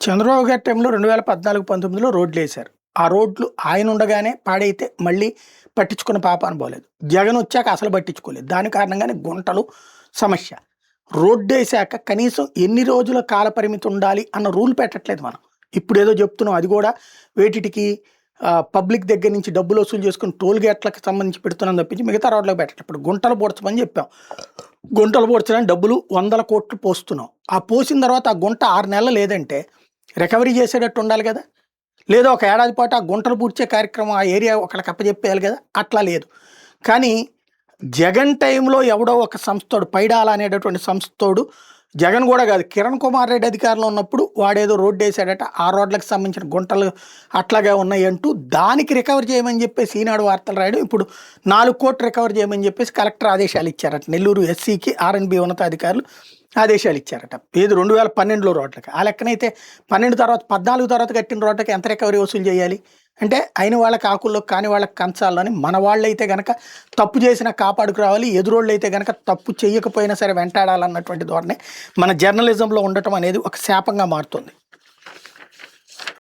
చంద్రబాబు గారి టైంలో 2014, 19లో రోడ్లేశారు. ఆ రోడ్లు ఆయన ఉండగానే పాడైతే మళ్ళీ పట్టించుకున్న పాపాన పోలేదు. జగన్ వచ్చాక అసలు పట్టించుకోలేదు. దాని కారణంగానే గుంటలు సమస్య. రోడ్డేశాక కనీసం ఎన్ని రోజుల కాల పరిమితి ఉండాలి అన్న రూల్ పెట్టట్లేదు మనం. ఇప్పుడేదో చెప్తున్నాం, అది కూడా వేటిటికి పబ్లిక్ దగ్గర నుంచి డబ్బులు వసూలు చేసుకుని టోల్ గేట్లకు సంబంధించి పెడుతున్నాం తప్పించి మిగతా రోడ్లకు పెట్టట్లేదు. ఇప్పుడు గుంటలు పూడ్చమని చెప్పాం. గుంటలు పూడ్చడానికి డబ్బులు 100 కోట్లు పోస్తున్నాం. ఆ పోసిన తర్వాత ఆ గుంట 6 నెలలు లేదంటే రికవరీ చేసేటట్టు ఉండాలి కదా. లేదా ఒక ఏడాది పాటు ఆ గుంటలు పూడ్చే కార్యక్రమం ఆ ఏరియా ఒకళ్ళకి అప్పచెప్పేయాలి కదా. అట్లా లేదు. కానీ జగన్ టైంలో ఎవడో ఒక సంస్థోడు పైడాల అనేటటువంటి సంస్థోడు, జగన్ కూడా కాదు, కిరణ్ కుమార్ రెడ్డి అధికారంలో ఉన్నప్పుడు వాడేదో రోడ్డు వేసాడట, ఆ రోడ్లకు సంబంధించిన గుంటలు అట్లాగే ఉన్నాయి అంటూ దానికి రికవర్ చేయమని చెప్పేసి ఈనాడు వార్తలు రాయడం. ఇప్పుడు 4 కోట్లు రికవర్ చేయమని చెప్పేసి కలెక్టర్ ఆదేశాలు ఇచ్చారట. నెల్లూరు ఎస్సీకి ఆర్ఎన్బి ఉన్నతాధికారులు ఆదేశాలు ఇచ్చారట. ఏది 2012లో రోడ్లకి. ఆ లెక్కనైతే 12 తర్వాత 14 తర్వాత కట్టిన రోడ్లకి ఎంత రికవరీ వసూలు చేయాలి అంటే, అయిన వాళ్ళకి ఆకుల్లో కాని వాళ్ళకి కంచాలని. మన వాళ్ళైతే గనక తప్పు చేసినా కాపాడుకు రావాలి, ఎదురోళ్ళు అయితే గనక తప్పు చేయకపోయినా సరే వెంటాడాలన్నటువంటి ధోరణి మన జర్నలిజంలో ఉండటం అనేది ఒక శాపంగా మారుతుంది.